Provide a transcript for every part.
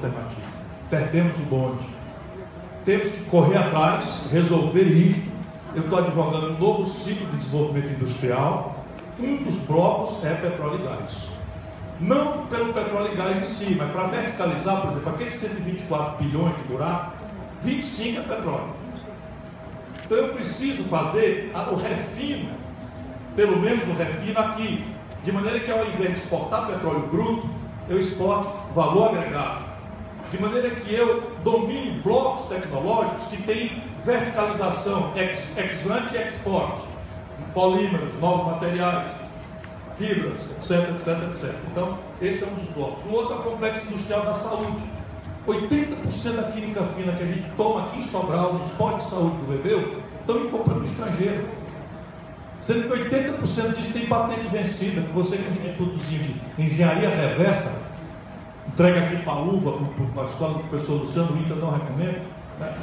alternativa. Perdemos o bonde. Temos que correr atrás, resolver isto. Eu estou advogando um novo ciclo de desenvolvimento industrial. Um dos blocos é petróleo e gás. Não pelo petróleo e gás em si, mas para verticalizar, por exemplo, aqueles 124 bilhões de buraco, 25 é petróleo. Então eu preciso fazer o refino, pelo menos o refino aqui, de maneira que ao invés de exportar petróleo bruto, eu exporte valor agregado. De maneira que eu domine blocos tecnológicos que têm verticalização ex-ante e ex-post, polímeros, novos materiais, fibras, etc, etc, etc. Então, esse é um dos blocos. O outro é o complexo industrial da saúde. 80% da química fina que a gente toma aqui em Sobral, nos postos de saúde do Veveu, estão em compra do estrangeiro. Sendo que 80% disso tem patente vencida, que você, com o Institutozinho de Engenharia Reversa, entrega aqui para a UVA, para a escola do professor Luciano, que eu não recomendo. Né?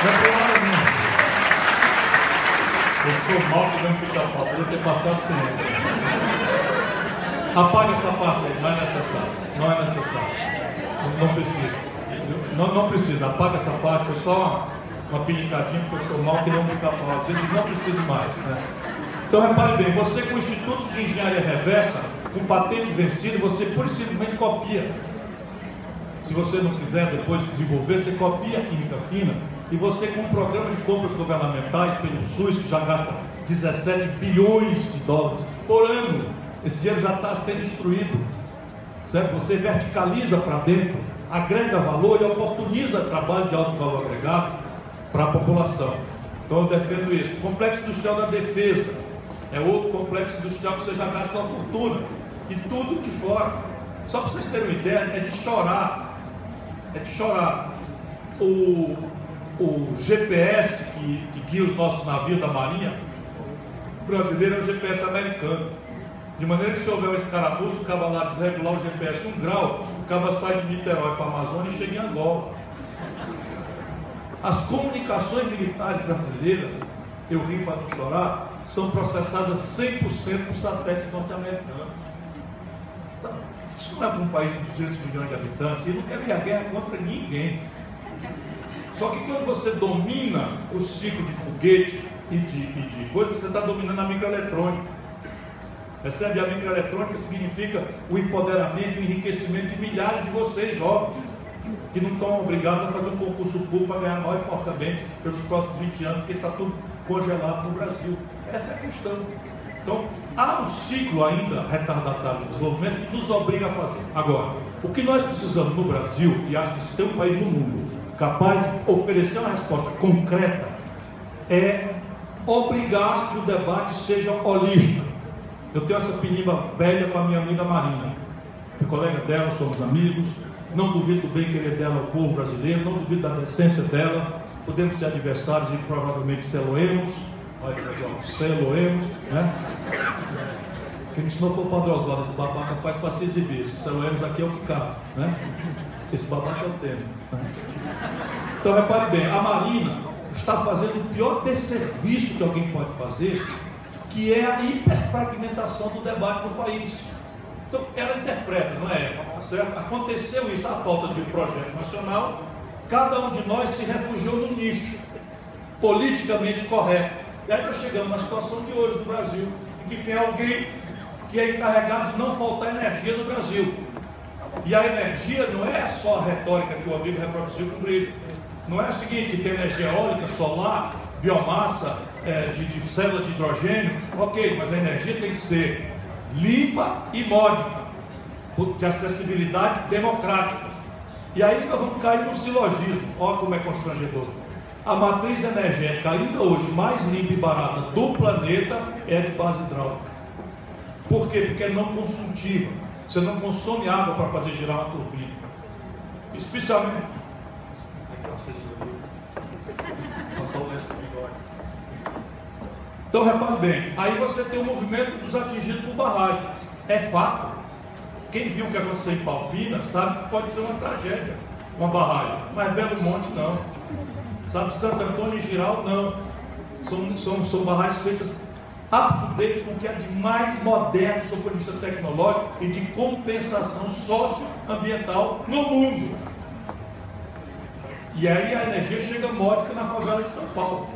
Não é por nada mesmo. Eu sou mal que não fica falta, eu ter passado sem essa. Apaga essa parte aí, não é necessário. Não é necessário. Não precisa. Não precisa, apaga essa parte, foi só uma pinicadinha, porque eu sou mal que não fica falta. Às vezes não precisa mais. Né? Então repare bem, você com o Instituto de Engenharia Reversa, com patente vencida, você pura e simplesmente copia. Se você não quiser depois desenvolver, você copia a química fina e você com um programa de compras governamentais pelo SUS, que já gasta 17 bilhões de dólares por ano, esse dinheiro já está sendo destruído. Certo? Você verticaliza para dentro, agrega valor e oportuniza trabalho de alto valor agregado para a população. Então eu defendo isso. O complexo industrial da defesa é outro complexo industrial que você já gasta uma fortuna. E tudo de fora. Só para vocês terem uma ideia, é de chorar. É de chorar. O GPS que guia os nossos navios da Marinha brasileiro é o GPS americano. De maneira que se houver um escaramuço, o cara lá desregular o GPS 1 grau, o cara sai de Niterói para a Amazônia e chega em Angola. As comunicações militares brasileiras, eu rio para não chorar, são processadas 100% por satélites norte-americanos. Isso não é para um país de 200 milhões de habitantes, e não quer ver a guerra contra ninguém. Só que quando você domina o ciclo de foguete e de coisa, você está dominando a microeletrônica. Percebe? A microeletrônica significa o empoderamento e o enriquecimento de milhares de vocês, jovens, que não estão obrigados a fazer um concurso público para ganhar mal e portamente pelos próximos 20 anos, porque está tudo congelado no Brasil. Essa é a questão. Então, há um ciclo ainda retardatário de desenvolvimento que nos obriga a fazer. Agora, o que nós precisamos no Brasil, e acho que se tem um país no mundo capaz de oferecer uma resposta concreta, é obrigar que o debate seja holístico. Eu tenho essa pinimba velha com a minha amiga Marina, fui colega dela, somos amigos, não duvido do bem-querer dela ao povo brasileiro, não duvido da decência dela, podemos ser adversários e provavelmente seloemos, olha, seloemos, né? Quem me ensinou foi o Padre Oswaldo, esse babaca faz para se exibir, se seloemos aqui é o que cabe, né? Esse babaca é o tema. Então repare bem, a Marina está fazendo o pior desserviço que alguém pode fazer, que é a hiperfragmentação do debate no país. Então, ela interpreta, não é? Certo? Aconteceu isso, a falta de um projeto nacional, cada um de nós se refugiou no nicho politicamente correto. E aí nós chegamos na situação de hoje no Brasil, em que tem alguém que é encarregado de não faltar energia no Brasil. E a energia não é só a retórica que o amigo reproduziu com o brilho. Não é o seguinte, que tem energia eólica, solar, biomassa, de célula de hidrogênio, ok, mas a energia tem que ser limpa e módica, de acessibilidade democrática. E aí nós vamos cair no silogismo. Olha como é constrangedor. A matriz energética ainda hoje mais limpa e barata do planeta é de base hidráulica. Por quê? Porque é não consultiva. Você não consome água para fazer girar uma turbina. Especialmente passar o lenço comigo. Então repare bem, aí você tem o movimento dos atingidos por barragem. É fato. Quem viu o que aconteceu em Palpina sabe que pode ser uma tragédia, uma barragem. Mas Belo Monte não. Sabe, Santo Antônio e Giral não. São barragens feitas up-to-date com o que é de mais moderno sob o ponto de vista tecnológico e de compensação socioambiental no mundo. E aí a energia chega módica na favela de São Paulo.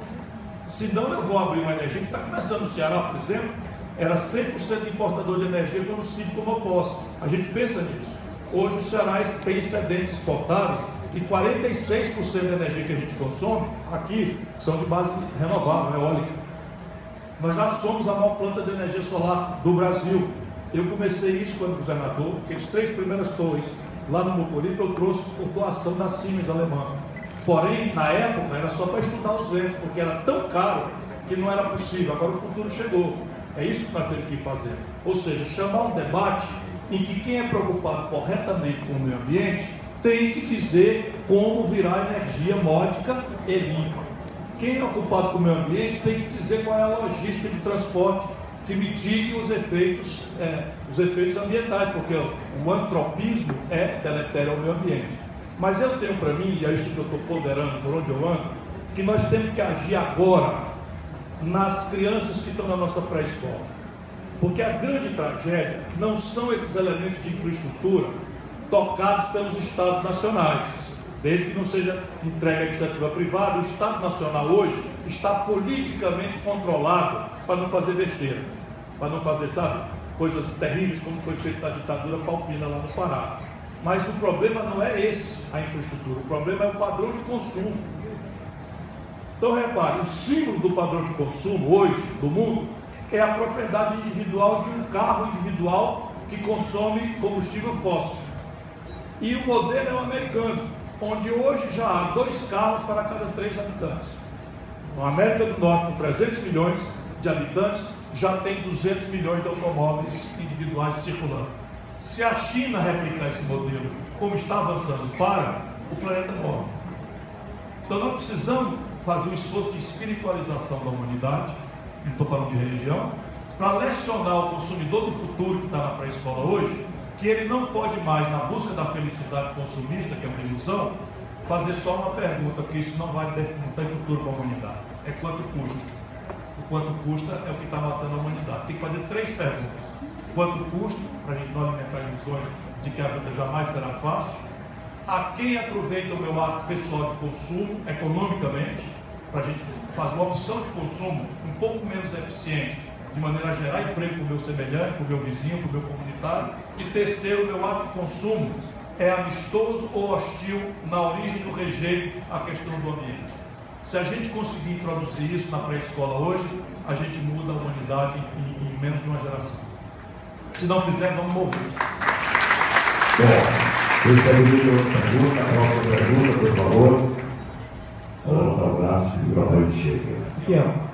Se não, eu vou abrir uma energia que está começando no Ceará, por exemplo, era 100% importador de energia quando o Cid tomou posse. A gente pensa nisso. Hoje o Ceará tem excedentes exportáveis e 46% da energia que a gente consome aqui são de base renovável, eólica. Nós já somos a maior planta de energia solar do Brasil. Eu comecei isso quando governador, aqueles 3 primeiras torres lá no Mucuripe eu trouxe por doação da Siemens alemã. Porém, na época, era só para estudar os ventos, porque era tão caro que não era possível. Agora o futuro chegou. É isso que nós temos que fazer. Ou seja, chamar um debate em que quem é preocupado corretamente com o meio ambiente tem que dizer como virar energia módica e limpa. Quem é ocupado com o meio ambiente tem que dizer qual é a logística de transporte que mitigue os efeitos ambientais, porque o antropismo é deletério ao meio ambiente. Mas eu tenho para mim, e é isso que eu estou ponderando por onde eu ando, que nós temos que agir agora nas crianças que estão na nossa pré-escola. Porque a grande tragédia não são esses elementos de infraestrutura tocados pelos estados nacionais, desde que não seja entregue à iniciativa privada. O Estado Nacional hoje está politicamente controlado para não fazer besteira, para não fazer, sabe, coisas terríveis como foi feito na ditadura paupina lá no Pará. Mas o problema não é esse, a infraestrutura, o problema é o padrão de consumo. Então repare, o símbolo do padrão de consumo hoje, do mundo, é a propriedade individual de um carro individual que consome combustível fóssil. E o modelo é o americano, onde hoje já há 2 carros para cada 3 habitantes. Na América do Norte, com 300 milhões de habitantes, já tem 200 milhões de automóveis individuais circulando. Se a China replicar esse modelo como está avançando o planeta morre. Então nós precisamos fazer um esforço de espiritualização da humanidade, não estou falando de religião, para lecionar o consumidor do futuro que está na pré-escola hoje, que ele não pode mais, na busca da felicidade consumista, que é uma ilusão, fazer só uma pergunta, porque isso não tem futuro para a humanidade. É quanto custa. O quanto custa é o que está matando a humanidade. Tem que fazer 3 perguntas. Quanto custa, para a gente não alimentar ilusões de que a vida jamais será fácil. A quem aproveita o meu ato pessoal de consumo, economicamente, para a gente fazer uma opção de consumo um pouco menos eficiente, de maneira a gerar emprego para o meu semelhante, para o meu vizinho, para o meu comunitário. E terceiro, o meu ato de consumo é amistoso ou hostil na origem do rejeito à questão do ambiente. Se a gente conseguir introduzir isso na pré-escola hoje, a gente muda a humanidade em menos de uma geração. Se não fizer, vamos morrer. Bom, esse é o outra pergunta, a próxima pergunta, por favor. Um abraço e boa noite, chega. Fiel.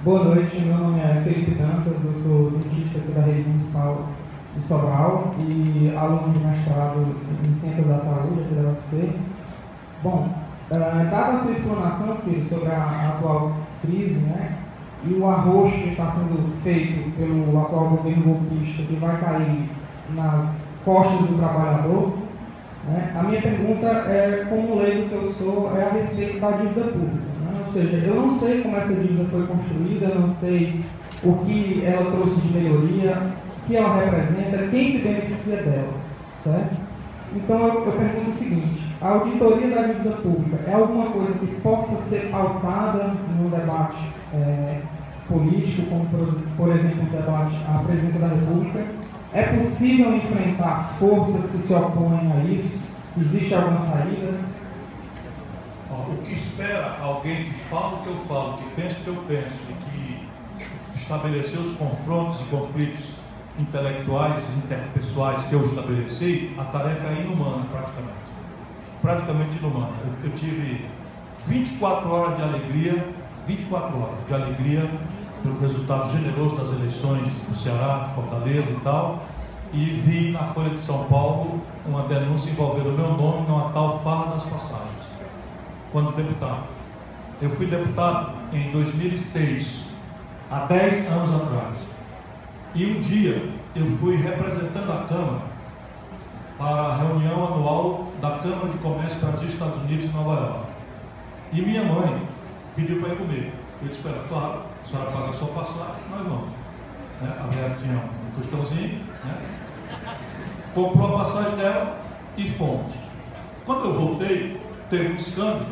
Boa noite, meu nome é Felipe Dantas, eu sou dentista aqui da rede municipal de Sobral e aluno de mestrado em Ciências da Saúde aqui da UFC. Bom, dada a sua explanação, Ciro, sobre a atual crise, né, e o arroxo que está sendo feito pelo atual governo golpista, que vai cair nas costas do trabalhador, né, a minha pergunta, como leigo que eu sou, é a respeito da dívida pública. Né? Ou seja, eu não sei como essa dívida foi construída, eu não sei o que ela trouxe de melhoria, o que ela representa, quem se beneficia dela, certo? Então eu pergunto o seguinte: a auditoria da dívida pública é alguma coisa que possa ser pautada no debate político, como por exemplo o debate à presidência da República? É possível enfrentar as forças que se opõem a isso? Existe alguma saída? O que espera alguém que fala o que eu falo, que pensa o que eu penso e que estabeleceu os confrontos e conflitos intelectuais e interpessoais que eu estabeleci, a tarefa é inumana praticamente inumana. Eu tive 24 horas de alegria, 24 horas de alegria pelo resultado generoso das eleições do Ceará, de Fortaleza e tal, e vi na Folha de São Paulo uma denúncia envolvendo o meu nome numa tal farra das passagens, quando deputado. Eu fui deputado em 2006, há 10 anos atrás, e um dia eu fui representando a Câmara para a reunião anual da Câmara de Comércio Brasil-Estados Unidos em Nova York, e minha mãe pediu para ir comigo. Eu disse: espera, claro. A senhora paga a sua passagem, nós vamos. Né? A Vera tinha um tostãozinho, né? Comprou a passagem dela e fomos. Quando eu voltei, teve um escândalo,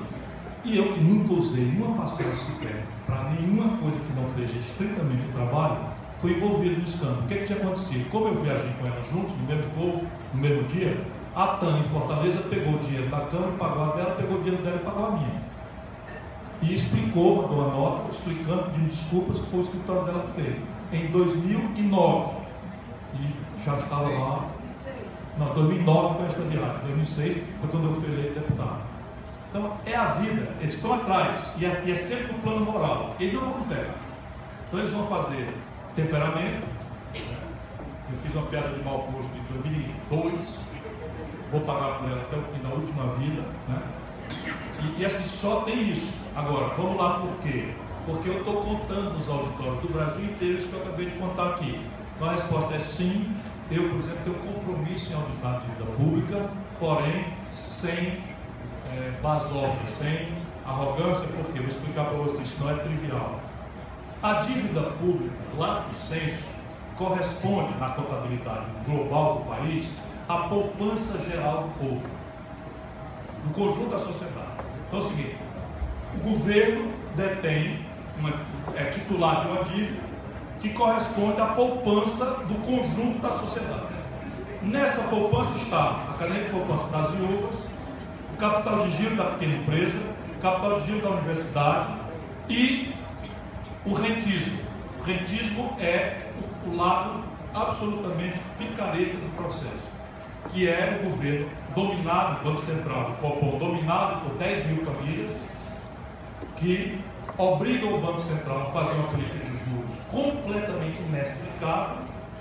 e eu que nunca usei nenhuma passagem sequer para nenhuma coisa que não seja estritamente o trabalho, fui envolvido no escândalo. O que tinha acontecido? Como eu viajei com ela juntos, no mesmo voo, no mesmo dia, a TAM em Fortaleza pegou o dinheiro da Câmara, pagou a dela, pegou o dinheiro dela e pagou a minha. E explicou, mandou uma nota, explicando, pedindo desculpas, que foi o escritório dela que fez. Em 2009. E já estava lá. Não, 2009 foi esta viagem. 2006 foi quando eu fui eleito deputado. Então, é a vida. Eles estão atrás. E é sempre no plano moral. Eles não vão pegar. Então, eles vão fazer temperamento. Eu fiz uma piada de mau gosto em 2002. Vou pagar por ela até o fim da última vida. Né? E assim, só tem isso. Agora, vamos lá por quê? Porque eu estou contando nos auditórios do Brasil inteiro isso que eu acabei de contar aqui. Então, a resposta é sim. Eu, por exemplo, tenho compromisso em auditar a dívida pública, porém, sem basófia, sem arrogância, porque vou explicar para vocês, isso não é trivial. A dívida pública, lá do censo, corresponde, na contabilidade global do país, à poupança geral do povo, do conjunto da sociedade. Então é o seguinte, o governo detém, é titular de uma dívida, que corresponde à poupança do conjunto da sociedade. Nessa poupança está a caderneta de poupança das viúvas, o capital de giro da pequena empresa, o capital de giro da universidade e o rentismo. O rentismo é o lado absolutamente picareta do processo, que é o governo dominado, o Banco Central, o Copom, dominado por 10 mil famílias, que obrigam o Banco Central a fazer uma política de juros completamente inexplicável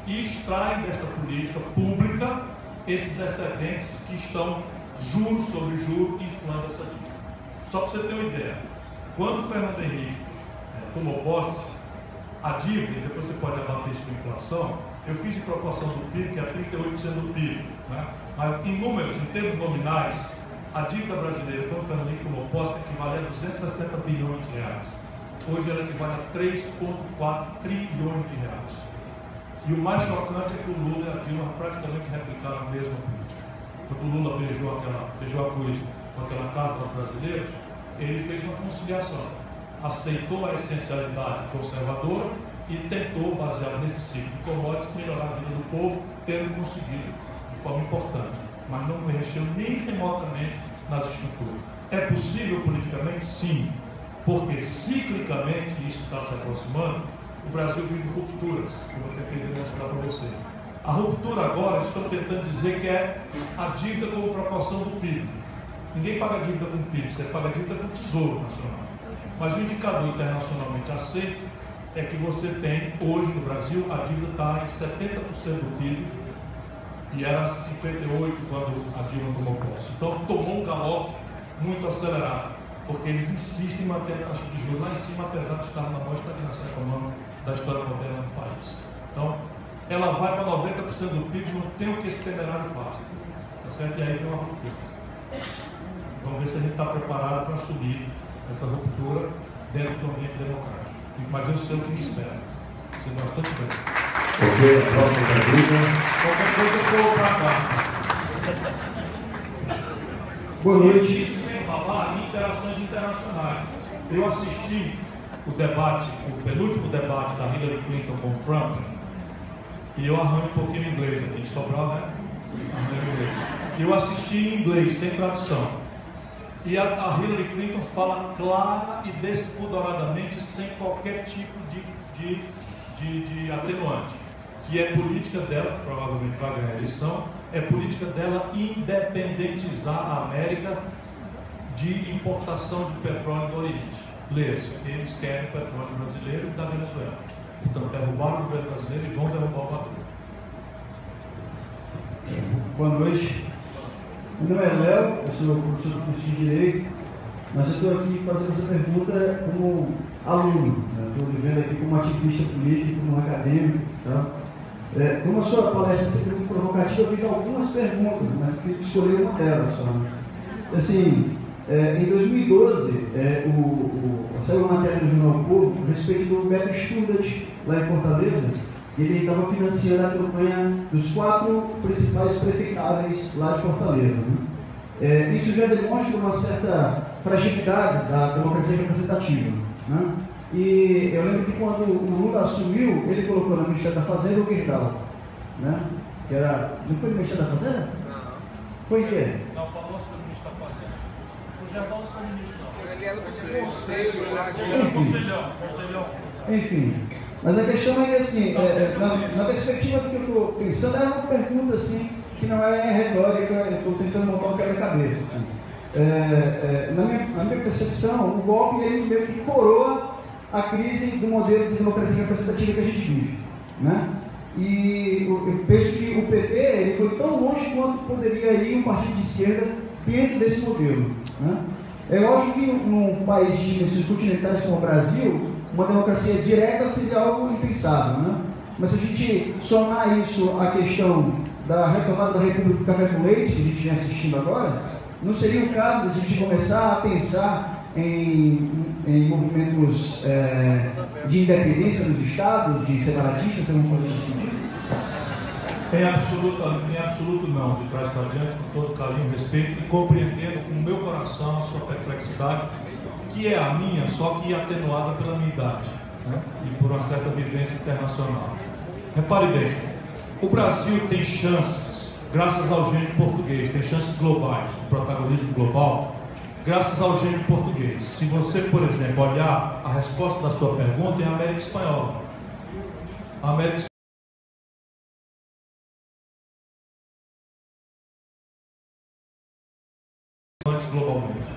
e extraem desta política pública esses excedentes que estão juros sobre juros inflando essa dívida. Só para você ter uma ideia, quando o Fernando Henrique tomou posse, a dívida, depois você pode abater isso com inflação, eu fiz em proporção do PIB, que é 38% do PIB, né? Mas em números, em termos nominais, a dívida brasileira, quando o Fernando Henrique tomou posse, equivale a 260 bilhões de reais. Hoje ela equivale a 3,4 trilhões de reais. E o mais chocante é que o Lula e a Dilma praticamente replicaram a mesma política. Quando o Lula beijou a cruz com aquela carta aos brasileiros, ele fez uma conciliação. Aceitou a essencialidade conservadora e tentou, baseado nesse ciclo de commodities, melhorar a vida do povo, tendo conseguido de forma importante. Mas não mexeu nem remotamente nas estruturas. É possível politicamente? Sim. Porque ciclicamente, isso está se aproximando, o Brasil vive rupturas, como eu tentei demonstrar para você. A ruptura agora, eles estão tentando dizer que é a dívida como proporção do PIB. Ninguém paga dívida com PIB, você paga dívida com o Tesouro Nacional. Mas o indicador internacionalmente aceito é que você tem, hoje no Brasil, a dívida está em 70% do PIB, e era 58% quando a Dilma tomou posse. Então tomou um galope muito acelerado, porque eles insistem em manter a taxa de juros lá em cima, apesar de estar na maior estagnação econômica da história moderna do país. Então, ela vai para 90% do PIB, não tem o que esse temerário faça. Tá certo? E aí vem uma ruptura. Vamos ver se a gente está preparado para assumir essa ruptura dentro do ambiente democrático. Mas eu sei o que me espera. Sei bastante bem. Ok, a próxima pergunta. Qualquer coisa eu vou para cá. Boa noite. Isso sem falar em interações internacionais. Eu assisti o debate, o penúltimo debate da Hillary Clinton com o Trump, e eu arranho um pouquinho em inglês aqui, de Sobral, né? Arranho em inglês. Eu assisti em inglês, sem tradução. E a Hillary Clinton fala clara e despudoradamente, sem qualquer tipo de atenuante, que é política dela, provavelmente vai ganhar a eleição, é política dela independentizar a América de importação de petróleo do Oriente. Leia-se, eles querem petróleo brasileiro e da Venezuela. Então, derrubaram o governo brasileiro e vão derrubar o Maduro. Boa noite. Meu nome é Léo, eu sou professor do curso de Direito, mas eu estou aqui fazendo essa pergunta como aluno. Estou vivendo aqui como ativista político, como acadêmico. Tá? Como a sua palestra é sempre muito provocativa, eu fiz algumas perguntas, mas queria escolher uma delas só. Assim, Em 2012, saiu uma matéria no Jornal Povo a respeito do Beto Stundat, lá em Fortaleza. Ele estava financiando a campanha dos 4 principais prefeitáveis lá de Fortaleza. Né? Isso já demonstra uma certa fragilidade da democracia representativa. Né? E eu lembro que quando o Lula assumiu, ele colocou no Ministério da Fazenda o Gerdau. Né? Que era... Não foi no Ministério da Fazenda? Não. Foi em quê? Não, o Palocci foi ministro da Fazenda. O Gerdau não foi ministro, não. Ele era do Conselhão. Enfim, mas a questão é que, assim, na perspectiva que eu estou pensando, é uma pergunta, assim, que não é retórica, eu estou tentando montar um quebra-cabeça. Assim. Na minha percepção, o golpe, ele meio que coroa a crise do modelo de democracia representativa que a gente vive. Né? E eu penso que o PT ele foi tão longe quanto poderia ir um partido de esquerda dentro desse modelo. Né? É lógico que num país de dimensões continentais como o Brasil, uma democracia direta seria algo impensável. Né? Mas se a gente somar isso à questão da retomada da República do Café com Leite, que a gente vem assistindo agora, não seria o caso de a gente começar a pensar em movimentos de independência dos estados, de separatistas, alguma coisa nesse sentido? Em absoluto não, de trás para diante, com todo carinho, respeito e compreendendo com o meu coração a sua perplexidade, que é a minha, só que atenuada pela minha idade, né? E por uma certa vivência internacional. Repare bem, o Brasil tem chances, graças ao gênio português, tem chances globais, de protagonismo global, graças ao gênio português. Se você, por exemplo, olhar a resposta da sua pergunta, é a América Espanhola. A América globalmente.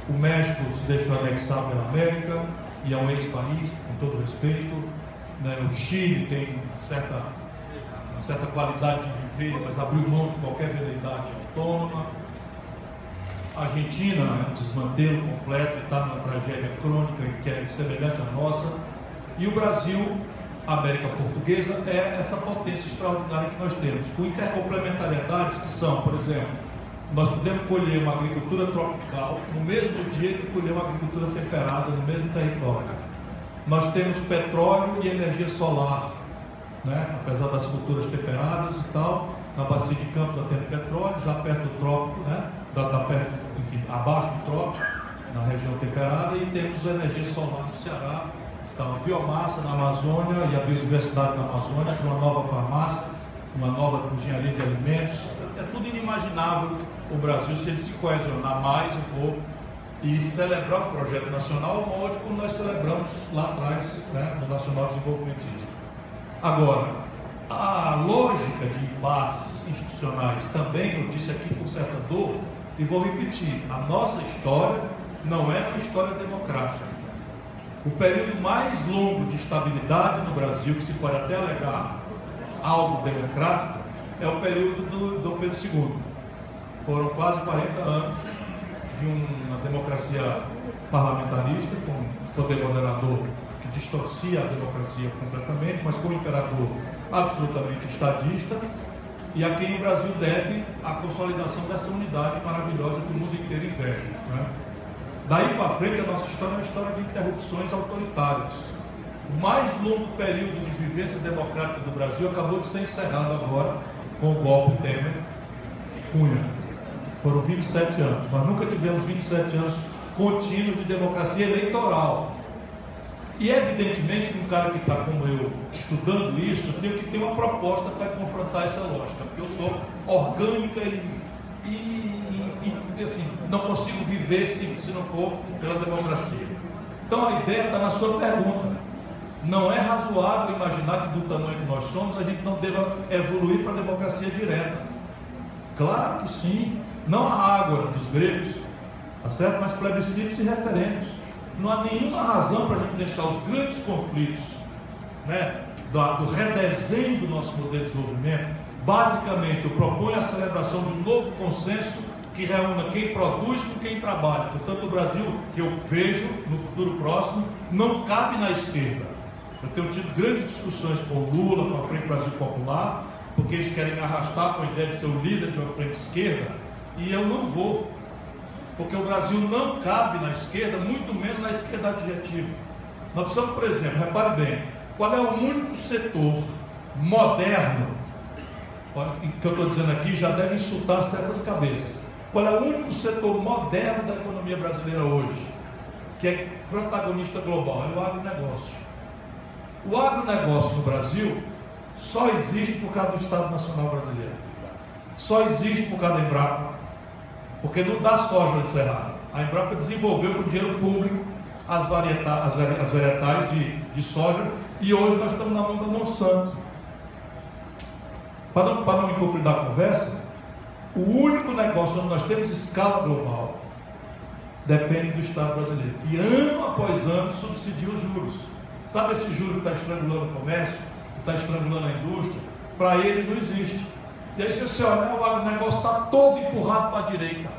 O México se deixou anexar pela América e é um ex-país, com todo respeito. Né? O Chile tem uma certa qualidade de viver, mas abriu mão de qualquer veleidade autônoma. A Argentina é um desmantelo completo, está numa tragédia crônica que é semelhante à nossa. E o Brasil, a América Portuguesa, é essa potência extraordinária que nós temos, com intercomplementariedades que são, por exemplo, nós podemos colher uma agricultura tropical no mesmo dia que colher uma agricultura temperada no mesmo território. Nós temos petróleo e energia solar, né? Apesar das culturas temperadas e tal, na bacia de Campos nós temos petróleo, já perto do trópico, né? Enfim, abaixo do trópico, na região temperada, e temos a energia solar no Ceará, então, a biomassa na Amazônia e a biodiversidade na Amazônia, para uma nova farmácia, uma nova engenharia de alimentos. É tudo inimaginável o Brasil se ele se coesionar mais um pouco e celebrar o projeto nacional, ao modo como nós celebramos lá atrás, né, no Nacional Desenvolvimentismo. Agora, a lógica de impasses institucionais também, eu disse aqui com certa dor, e vou repetir, a nossa história não é uma história democrática. O período mais longo de estabilidade no Brasil, que se pode até alegar algo democrático, é o período do Dom Pedro II. Foram quase 40 anos de uma democracia parlamentarista, com poder moderador que distorcia a democracia completamente, mas com um imperador absolutamente estadista, e a quem o Brasil deve a consolidação dessa unidade maravilhosa que o mundo inteiro inveja. Né? Daí para frente, a nossa história é uma história de interrupções autoritárias. O mais longo período de vivência democrática do Brasil acabou de ser encerrado agora com o golpe Temer-Cunha. Foram 27 anos. Nós nunca tivemos 27 anos contínuos de democracia eleitoral. E evidentemente que um cara que está como eu estudando isso, eu tenho que ter uma proposta para confrontar essa lógica, porque eu sou orgânica e assim, não consigo viver se não for pela democracia. Então a ideia está na sua pergunta. Não é razoável imaginar que do tamanho que nós somos a gente não deva evoluir para a democracia direta. Claro que sim, não a ágora dos gregos, tá certo? Mas plebiscitos e referendos. Não há nenhuma razão para a gente deixar os grandes conflitos, né, do redesenho do nosso modelo de desenvolvimento. Basicamente, eu proponho a celebração de um novo consenso que reúna quem produz com quem trabalha. Portanto, o Brasil, que eu vejo no futuro próximo, não cabe na esquerda. Eu tenho tido grandes discussões com o Lula, com a Frente Brasil Popular, porque eles querem me arrastar com a ideia de ser o líder de uma frente esquerda, e eu não vou. porque o Brasil não cabe na esquerda, muito menos na esquerda adjetiva. Nós precisamos, por exemplo, repare bem, qual é o único setor moderno, que eu estou dizendo aqui já deve insultar certas cabeças, qual é o único setor moderno da economia brasileira hoje, que é protagonista global? É o agronegócio. O agronegócio no Brasil só existe por causa do Estado Nacional Brasileiro, só existe por causa da Embrapa, porque não dá soja de Cerrado. A Embrapa desenvolveu com dinheiro público as varietais de soja, e hoje nós estamos na mão da Monsanto. Para não encobrir a conversa, o único negócio onde nós temos escala global depende do Estado brasileiro, que ano após ano subsidia os juros. Sabe esse juro que está estrangulando o comércio, que está estrangulando a indústria? Para eles não existe. E aí, se você olhar, o agronegócio está todo empurrado para a direita.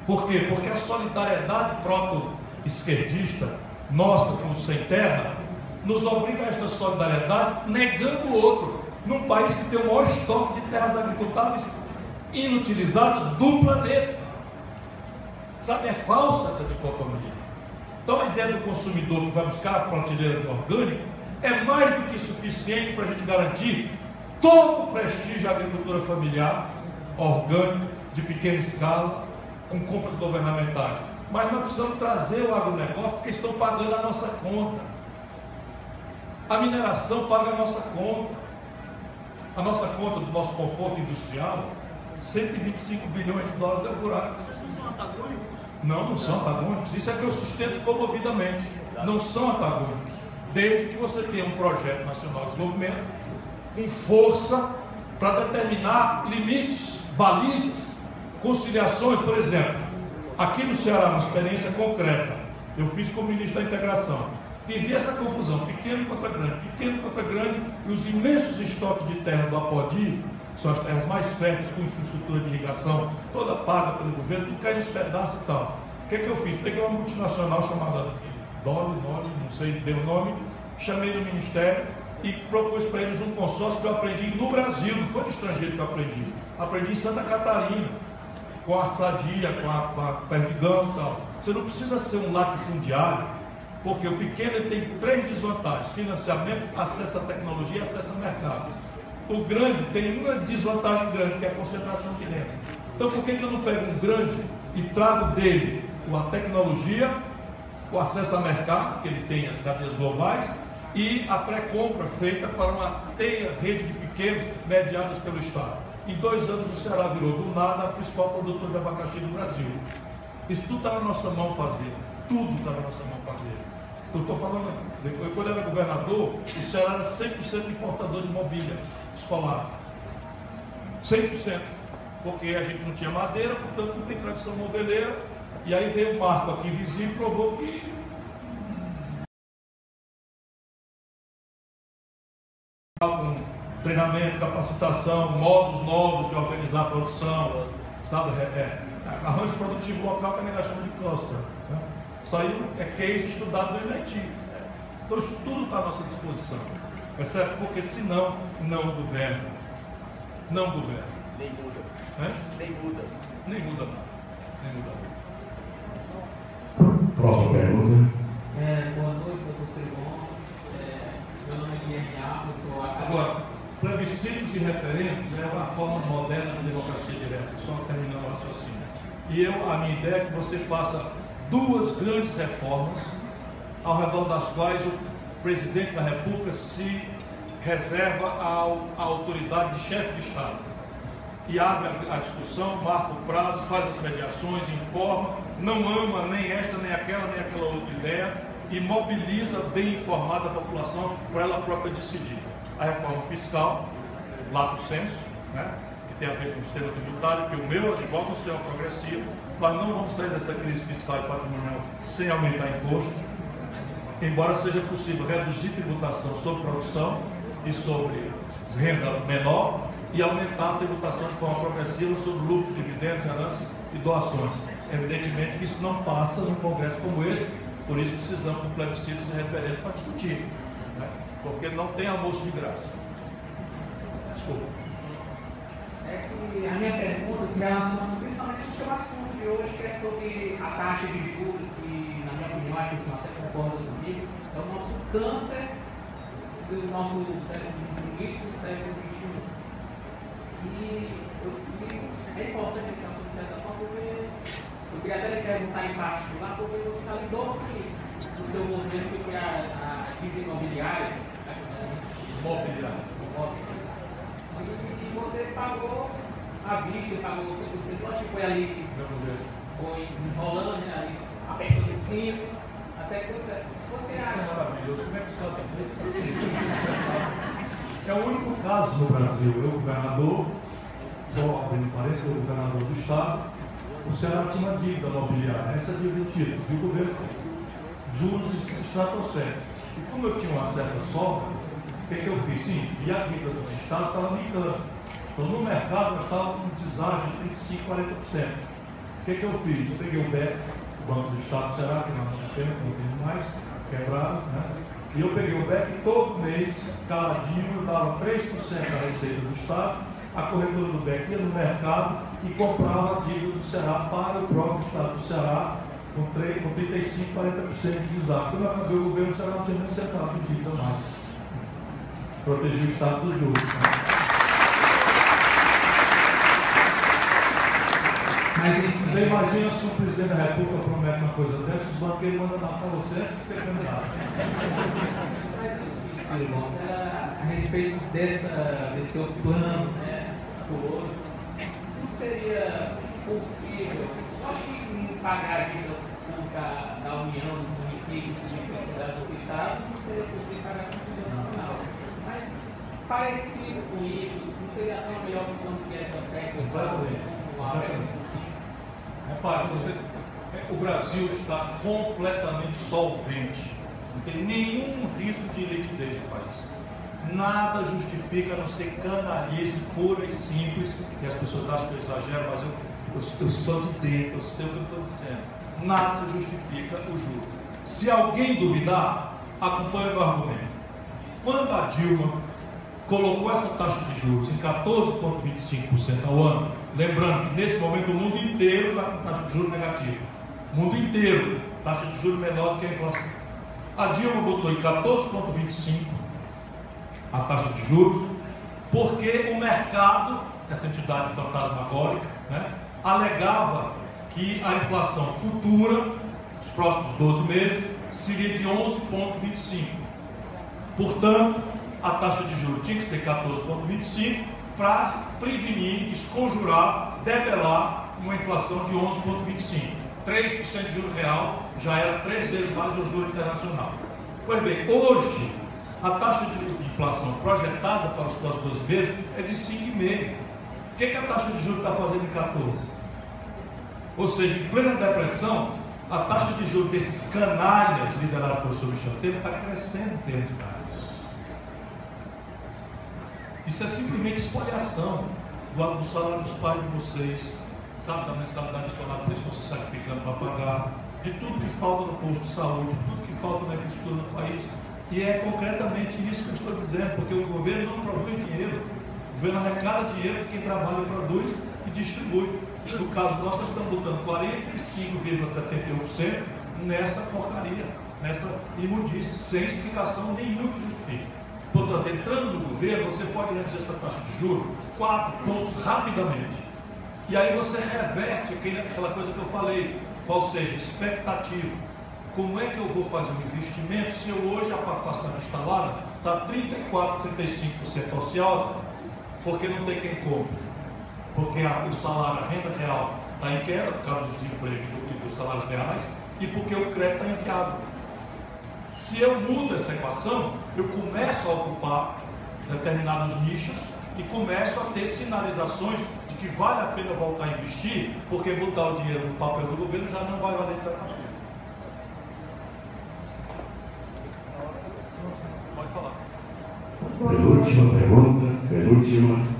Por quê? Porque a solidariedade proto-esquerdista, nossa como sem terra, nos obriga a esta solidariedade negando o outro, num país que tem o maior estoque de terras agricultáveis inutilizadas do planeta. Sabe, é falsa essa dicotomia. Então a ideia do consumidor que vai buscar a prateleira de orgânico é mais do que suficiente para a gente garantir todo o prestígio à agricultura familiar, orgânica, de pequena escala, com compras governamentais. Mas nós precisamos trazer o agronegócio porque estão pagando a nossa conta. A mineração paga a nossa conta. A nossa conta do nosso conforto industrial, 125 bilhões de dólares é o buraco. Vocês não são antagônicos? Não são antagônicos. Isso é que eu sustento comovidamente. Não são antagônicos. Desde que você tenha um projeto nacional de desenvolvimento com força para determinar limites, balizas, conciliações. Por exemplo, aqui no Ceará, uma experiência concreta, eu fiz como ministro da integração. Vivi essa confusão, pequeno contra grande, e os imensos estoques de terra do Apodi, são as terras mais férteis, com infraestrutura de irrigação, toda paga pelo governo, tudo cai nos pedaços e tal. O que eu fiz? Peguei uma multinacional chamada Dolly, não sei, deu o nome, chamei no ministério e propus para eles um consórcio que eu aprendi no Brasil, não foi no estrangeiro que eu aprendi. Aprendi em Santa Catarina, com a Sadia, com a Perdigão e tal. Você não precisa ser um latifundiário, porque o pequeno ele tem 3 desvantagens: financiamento, acesso à tecnologia e acesso ao mercado. O grande tem uma desvantagem grande, que é a concentração de renda. Então por que eu não pego um grande e trago dele a tecnologia, o acesso ao mercado, que ele tem as cadeias globais, e a pré-compra feita para uma rede de pequenos mediados pelo Estado? Em 2 anos o Ceará virou do nada a principal produtor de abacaxi do Brasil. Isso tudo está na nossa mão fazer. Tudo está na nossa mão fazer. Eu estou falando, quando eu era governador, o Ceará era 100% importador de mobília escolar. 100%. Porque a gente não tinha madeira, portanto não tem tradição moveleira. E aí veio o marco aqui vizinho e provou que com treinamento, capacitação, modos novos de organizar a produção, sabe? Arranjo produtivo local que a negação de cluster. Né? Saiu, case estudado no MIT. Então isso tudo está à nossa disposição. Percebe? Porque senão não governa. Não governa. Nem muda. Nem muda. Nem muda nada. Nem muda nada. Próxima pergunta. Boa noite, doutor Gomes. Meu nome é Guilherme Arco, sou Agora, plebiscitos e referendos é uma forma moderna de democracia direta, só terminando o raciocínio. E a minha ideia é que você faça 2 grandes reformas, ao redor das quais o presidente da República se reserva à autoridade de chefe de Estado. E abre a discussão, marca o prazo, faz as mediações, informa, não ama nem esta, nem aquela outra ideia, e mobiliza bem informada a população para ela própria decidir. A reforma fiscal, lato sensu, né, que tem a ver com o sistema tributário, que o meu advogado é um sistema progressivo. Nós não vamos sair dessa crise fiscal e patrimonial sem aumentar imposto, embora seja possível reduzir tributação sobre produção e sobre renda menor, e aumentar a tributação de forma progressiva sobre lucros, dividendos, heranças e doações. Evidentemente que isso não passa num congresso como esse, por isso precisamos de plebiscitos e referendos para discutir, né? Porque não tem almoço de graça. Desculpa. É que a minha pergunta se relaciona principalmente seu assunto de hoje, que é sobre a taxa de juros, que, na minha opinião, acho que você até concorda comigo, é o nosso câncer do nosso início do século XXI. E é importante esse assunto, de certa forma, porque eu queria até lhe perguntar em particular, porque você está lidando com isso, no seu governo, que foi a dívida imobiliária. E você pagou à vista, pagou 100%, acho que foi ali que foi enrolando, né, ali, a peça de 5, até que você Isso acha. é maravilhoso. Como é que sabe disso? É o único caso no Brasil. Eu, governador, só me parece, o governador do Estado, o Ceará tinha uma dívida imobiliária, essa dívida títulos, e o governo juros estratosféricos. E como eu tinha uma certa sobra, o que eu fiz? Sim, e a dívida dos estados estava aumentando. Então no mercado nós estávamos com um deságio de 35%, 40%. O que eu fiz? Eu peguei o BEC, o Banco do Estado do Ceará, que não tinha pena, não tem mais, quebrado, né? E eu peguei o BEC e todo mês, caladinho, eu dava 3% da receita do Estado, a corretora do BEC ia no mercado e comprava a dívida do Ceará para o próprio Estado do Ceará, com 35%, 40% de deságio. Quando acabou o governo, o Ceará não tinha nem centavo de dívida mais. Proteger o Estado dos juros. Né? Você imagina se o presidente da República promete uma coisa dessa, os banqueiros mandam matar você antes de ser candidato. A respeito desse seu plano, né, não seria possível, acho que pagar a dívida pública da União, dos municípios, do Estado, não seria possível pagar a nacional. Mas, parecido com isso, não seria até uma melhor opção do que essa técnica? Repare, o Brasil está completamente solvente. Não tem nenhum risco de liquidez no país. Nada justifica a não ser canalice pura e simples, que as pessoas acham que eu exagero, mas eu sou de dentro, eu sei o que eu estou dizendo. Nada justifica o juro. Se alguém duvidar, acompanhe o meu argumento. Quando a Dilma colocou essa taxa de juros em 14,25% ao ano, lembrando que nesse momento o mundo inteiro está com taxa de juros negativa. O mundo inteiro, taxa de juros menor do que a inflação. A Dilma botou em 14,25% a taxa de juros, porque o mercado, essa entidade fantasmagórica, né, alegava que a inflação futura, dos próximos 12 meses, seria de 11,25%. Portanto, a taxa de juros tinha que ser 14,25% para prevenir, esconjurar, debelar uma inflação de 11,25%. 3% de juro real já era 3 vezes mais o juro internacional. Pois bem, hoje, a taxa de inflação projetada para os próximos 12 meses é de 5,5%. O que a taxa de juros está fazendo em 14%? Ou seja, em plena depressão, a taxa de juros desses canalhas liderados pelo professor Michel Temer está crescendo em termos de reais. Isso é simplesmente espoliação do salário dos pais de vocês, sabe, da mensalidade escolar que vocês estão se sacrificando para pagar, de tudo que falta no posto de saúde, de tudo que falta na infraestrutura do país. E é concretamente isso que eu estou dizendo, porque o governo não produz dinheiro, o governo arrecada dinheiro de quem trabalha, produz e distribui. No caso nós estamos botando 45,71% nessa porcaria, nessa imundície, sem explicação nenhuma que justifique. Portanto, entrando no governo, você pode reduzir essa taxa de juros 4 pontos rapidamente. E aí você reverte aquela coisa que eu falei, qual seja, expectativa. Como é que eu vou fazer um investimento se eu hoje a capacidade instalada está 34%, 35% ociosa, porque não tem quem compre? Porque o salário, a renda real está em queda por causa do desemprego e dos salários reais, e porque o crédito está inviável. Se eu mudo essa equação, eu começo a ocupar determinados nichos e começo a ter sinalizações de que vale a pena voltar a investir, porque botar o dinheiro no papel do governo já não vai valer tanta pena. Pode falar. Penúltima pergunta, penúltima.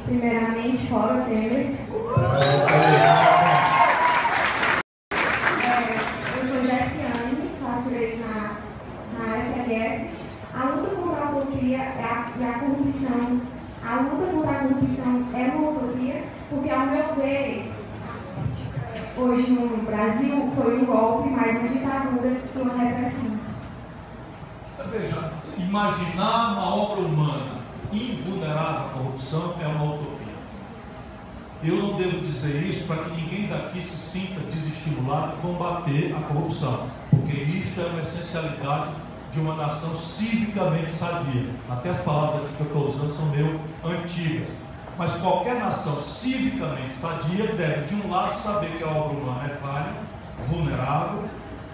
Primeiramente, fora Temer. Eu sou Jessiane, faço direito na FGF. A luta contra a utopia e a corrupção, a luta contra a corrupção é uma utopia, porque ao meu ver, hoje no Brasil foi um golpe mais uma ditadura que uma repressão. Veja, imaginar uma obra humana invulnerável à corrupção é uma utopia. Eu não devo dizer isso para que ninguém daqui se sinta desestimulado a combater a corrupção, porque isto é uma essencialidade de uma nação civicamente sadia. Até as palavras aqui que eu estou usando são meio antigas. Mas qualquer nação civicamente sadia deve, de um lado, saber que a obra humana é falha, vulnerável,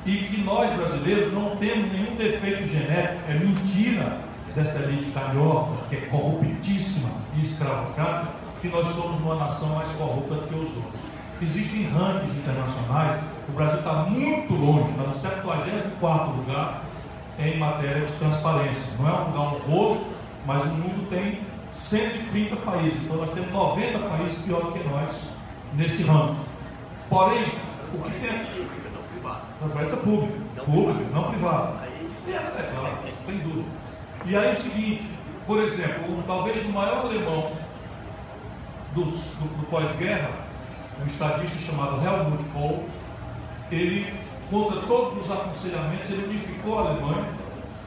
e que nós, brasileiros, não temos nenhum defeito genético. É mentira dessa elite carioca, que é corruptíssima e escravocrata, que nós somos uma nação mais corrupta do que os outros. Existem rankings internacionais, o Brasil está muito longe, está no 74º lugar em matéria de transparência. Não é um lugar honroso, mas o mundo tem 130 países, então nós temos 90 países pior que nós nesse ranking. Porém, o que tem... Transparência pública, não privada. É claro, sem dúvida. E aí o seguinte, por exemplo, talvez o maior alemão do pós-guerra, um estadista chamado Helmut Kohl, ele, contra todos os aconselhamentos, ele unificou a Alemanha,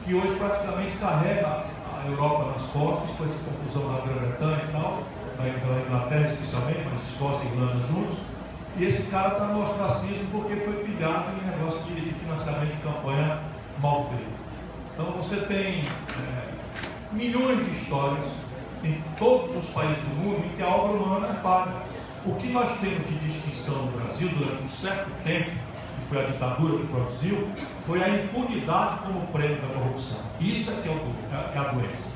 que hoje praticamente carrega a Europa nas costas, com essa confusão da Grã-Bretanha e tal, da Inglaterra especialmente, mas Escócia e Irlanda juntos. E esse cara está no ostracismo porque foi pilhado em negócio de financiamento de campanha mal feito. Então você tem milhões de histórias em todos os países do mundo em que a obra humana é falha. O que nós temos de distinção no Brasil durante um certo tempo, que foi a ditadura que produziu, foi a impunidade como prêmio da corrupção. Isso é que é a doença.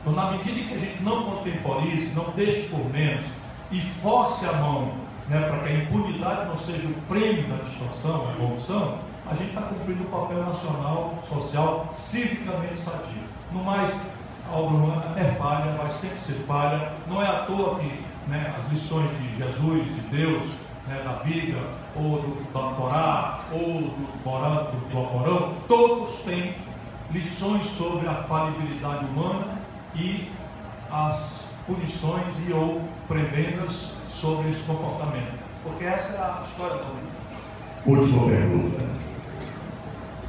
Então, na medida em que a gente não contemporize, não deixe por menos e force a mão, para que a impunidade não seja o prêmio da distorção, da corrupção, a gente está cumprindo o papel nacional, social, civicamente sadio. No mais, a obra humana é falha, vai sempre ser falha. Não é à toa que as lições de Jesus, de Deus, na Bíblia, ou do Torá, ou do Alcorão, todos têm lições sobre a falibilidade humana e as punições e ou prebendas sobre esse comportamento. Porque essa é a história da vida. Última pergunta.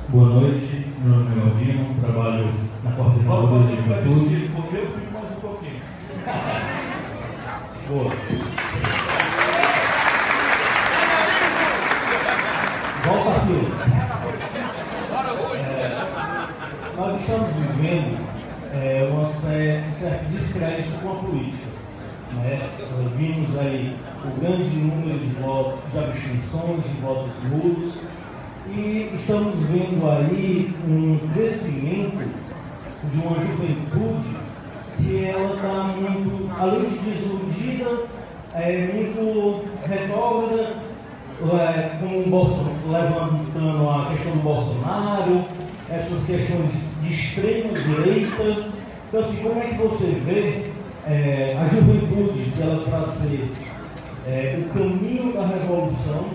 Boa noite, meu nome é Aldino, trabalho na Coordenadora de Juventude. Porque eu fico mais um pouquinho. Boa. Volta aqui. Nós estamos vivendo um certo descrédito com a política. Vimos aí o grande número de votos, de abstenções, de votos nulos, e estamos vendo aí um crescimento de uma juventude que ela está muito, além de desiludida, muito retrógrada, levantando a questão do Bolsonaro, essas questões de extrema direita. Então, assim, como é que você vê a juventude, que ela para ser o caminho da revolução,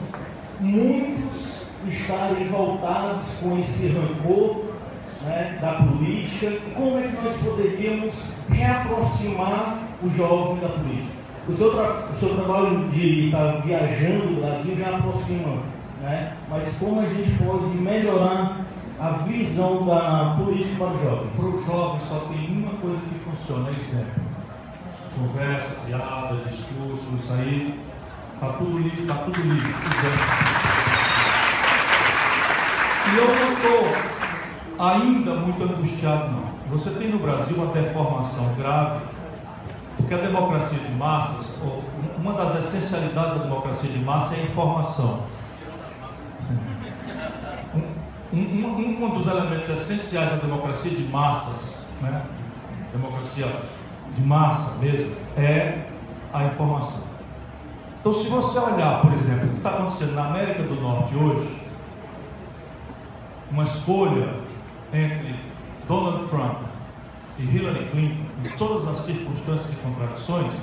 muitos estarem voltados com esse rancor da política? Como é que nós poderíamos reaproximar o jovem da política? O seu trabalho de estar viajando o Brasil já aproxima, mas como a gente pode melhorar a visão da política para o jovem? Para o jovem só tem uma coisa que funciona, é exemplo. Conversa, piada, discurso, isso aí, está tudo lixo, exemplo. E eu não estou ainda muito angustiado, não. Você tem no Brasil uma deformação grave, porque a democracia de massas, uma das essencialidades da democracia de massa é a informação. Um dos elementos essenciais da democracia de massas, democracia de massa mesmo, é a informação. Então, se você olhar, por exemplo, o que está acontecendo na América do Norte hoje, uma escolha entre Donald Trump e Hillary Clinton, em todas as circunstâncias e contradições,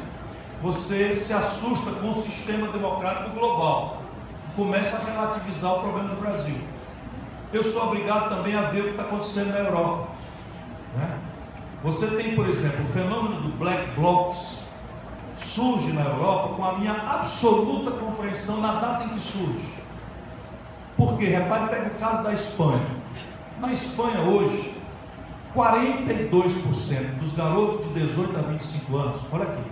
você se assusta com o sistema democrático global, começa a relativizar o problema do Brasil. Eu sou obrigado também a ver o que está acontecendo na Europa. Você tem, por exemplo, o fenômeno do Black Blocs surge na Europa com a minha absoluta compreensão na data em que surge. Porque, repare, pega o caso da Espanha. Na Espanha hoje, 42% dos garotos de 18 a 25 anos, olha aqui,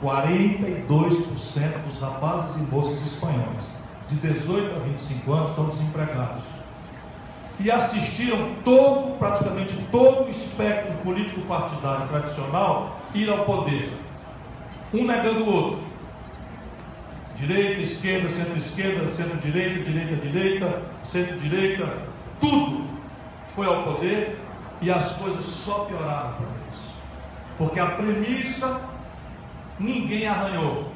42% dos rapazes e moças espanhóis de 18 a 25 anos estão desempregados. E assistiram praticamente todo o espectro político partidário tradicional ir ao poder, um negando o outro. Direita, esquerda, centro-direita, direita, centro-direita, tudo foi ao poder e as coisas só pioraram para eles. Porque a premissa ninguém arranhou,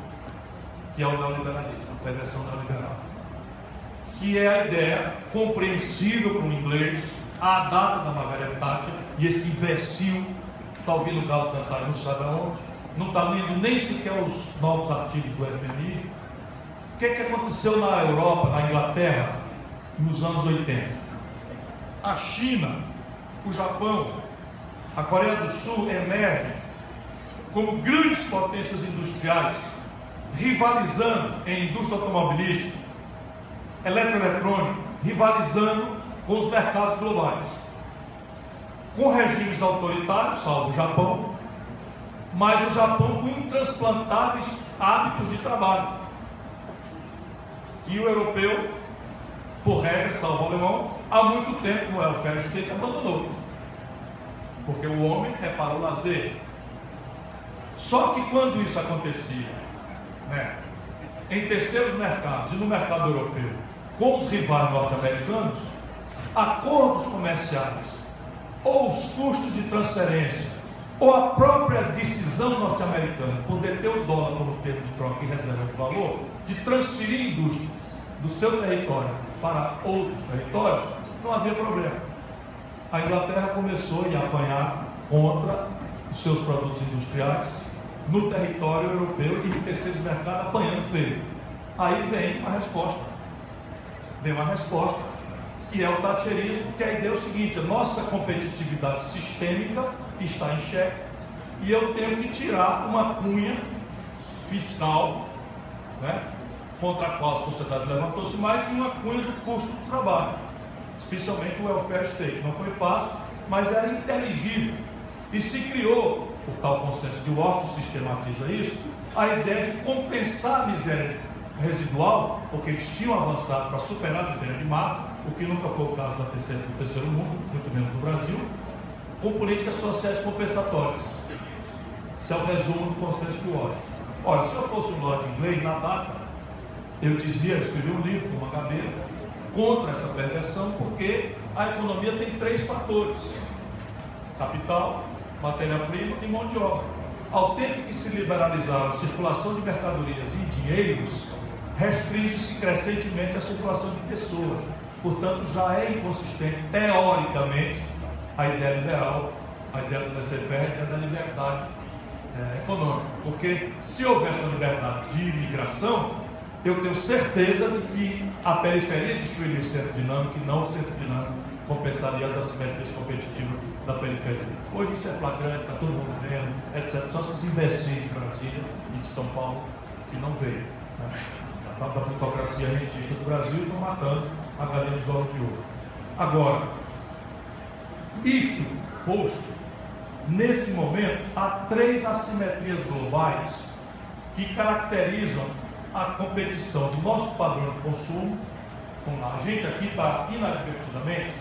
que é o neoliberalismo, a perversão neoliberal, que é a ideia compreensível para o inglês, a data da Margaret Thatcher, e esse imbecil está ouvindo o galo cantar e não sabe aonde, não está lendo nem sequer os novos artigos do FMI. O que aconteceu na Europa, na Inglaterra, nos anos 80? A China, o Japão, a Coreia do Sul emergem como grandes potências industriais, rivalizando em indústria automobilística, eletroeletrônica, rivalizando com os mercados globais, com regimes autoritários, salvo o Japão, mas o Japão com intransplantáveis hábitos de trabalho, e o europeu, por regra, salvo o alemão, há muito tempo no welfare state abandonou, porque o homem é para o lazer. Só que quando isso acontecia, em terceiros mercados e no mercado europeu, com os rivais norte-americanos, acordos comerciais, ou os custos de transferência, ou a própria decisão norte-americana por deter o dólar como termo de troca e reserva de valor, de transferir indústrias do seu território para outros territórios, não havia problema. A Inglaterra começou a apanhar contra os seus produtos industriais no território europeu e no terceiro mercado apanhando feio. Aí vem a resposta. Vem uma resposta, que é o thatcherismo, que a ideia é o seguinte: a nossa competitividade sistêmica está em xeque e eu tenho que tirar uma cunha fiscal, contra a qual a sociedade levantou-se mais, e uma cunha do custo do trabalho, especialmente o welfare state. Não foi fácil, mas era inteligível. E se criou o tal consenso de Washington, sistematiza isso, a ideia de compensar a miséria residual, porque eles tinham avançado para superar a miséria de massa, o que nunca foi o caso do terceiro mundo, muito menos no Brasil, com políticas sociais compensatórias. Isso é o resumo do consenso de Washington. Olha, se eu fosse um lord inglês, na data, eu escrevi um livro com uma gabeira contra essa perversão, porque a economia tem 3 fatores: capital, matéria-prima e mão de obra. Ao tempo que se liberalizaram a circulação de mercadorias e dinheiros, restringe-se crescentemente a circulação de pessoas. Portanto, já é inconsistente, teoricamente, a ideia liberal, a ideia do laissez-faire, a ideia da liberdade econômica. Porque se houvesse uma liberdade de imigração, eu tenho certeza de que a periferia destruiria o centro dinâmico e não o centro dinâmico compensaria as assimetrias competitivas da periferia. Hoje isso é flagrante, está todo mundo vendo, etc. Só esses imbecis de Brasília e de São Paulo que não veio. A plutocracia rentista do Brasil estão matando a galinha dos ovos de ouro. Agora, isto posto, nesse momento, há 3 assimetrias globais que caracterizam a competição do nosso padrão de consumo. A gente aqui está inadvertidamente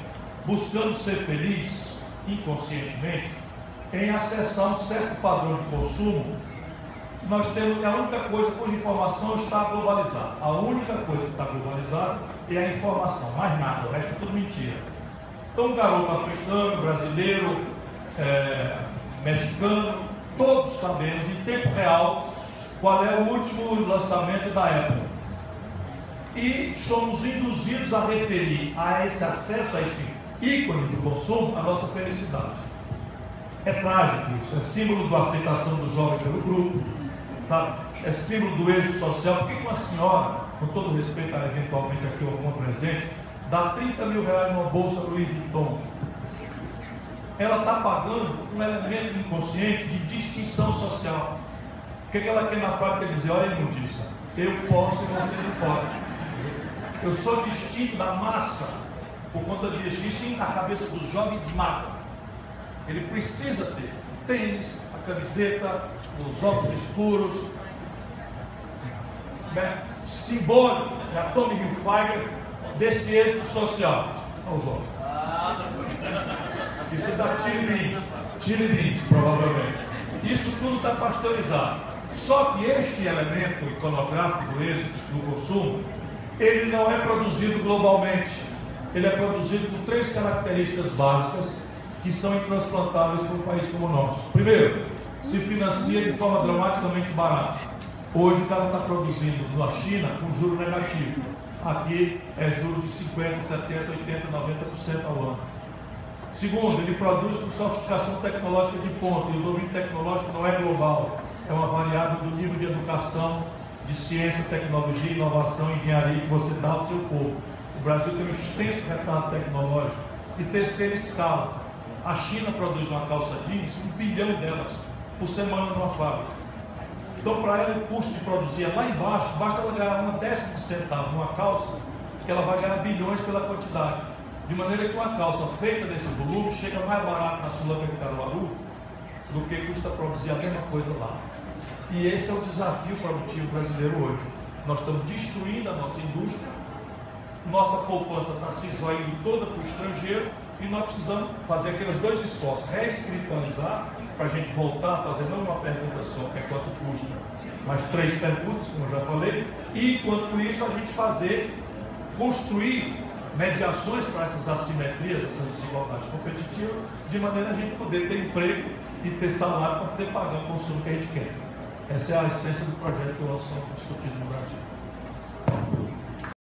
buscando ser feliz, inconscientemente, em acessar um certo padrão de consumo. Nós temos a única coisa cuja informação está globalizada. A única coisa que está globalizada é a informação, mais nada, o resto é tudo mentira. Então, um garoto africano, brasileiro, mexicano, todos sabemos em tempo real qual é o último lançamento da Apple. E somos induzidos a referir a esse acesso, a este ícone do consumo, a nossa felicidade. É trágico isso, é símbolo da aceitação do jovem pelo grupo, sabe? É símbolo do êxito social. Por que uma senhora, com todo respeito a eventualmente aqui algum presente, dá 30 mil reais numa bolsa Louis Vuitton? Ela está pagando um elemento inconsciente de distinção social. O que ela quer na prática? Dizer, olha, imundícia, eu posso e você não pode. Eu sou distinto da massa por conta disso. Isso na cabeça dos jovens esmaga. Ele precisa ter o tênis, a camiseta, os óculos escuros, né, simbólicos, a Tommy Hilfiger desse êxito social. Olha os óculos. Isso é da Tiribins, provavelmente. Isso tudo está pasteurizado. Só que este elemento iconográfico do êxito, do consumo, ele não é produzido globalmente. Ele é produzido com 3 características básicas que são intransplantáveis para um país como o nosso. Primeiro, se financia de forma dramaticamente barata. Hoje o cara está produzindo na China com juro negativo. Aqui é juro de 50%, 70%, 80%, 90% ao ano. Segundo, ele produz com sofisticação tecnológica de ponta, e o domínio tecnológico não é global, é uma variável do nível de educação, de ciência, tecnologia, inovação e engenharia que você dá ao seu povo. O Brasil tem um extenso retardo tecnológico. E terceira escala, a China produz uma calça jeans, 1 bilhão delas por semana numa fábrica. Então, para ela, o custo de produzir é lá embaixo, basta ela ganhar 1/10 de centavo numa calça, que ela vai ganhar bilhões pela quantidade. De maneira que uma calça feita desse volume chega mais barato na Sulâmbia de Caruaru do que custa produzir a mesma coisa lá. E esse é o desafio produtivo brasileiro hoje. Nós estamos destruindo a nossa indústria, nossa poupança está se esvaindo toda para o estrangeiro e nós precisamos fazer aqueles 2 esforços: reespiritualizar, para a gente voltar a fazer não uma pergunta só, que é quanto custa, mas 3 perguntas, como eu já falei, e enquanto isso a gente construir mediações para essas assimetrias, essas desigualdades competitivas, de maneira a gente poder ter emprego e ter salário para poder pagar o consumo que a gente quer. Essa é a essência do projeto que nós estamos discutindo no Brasil.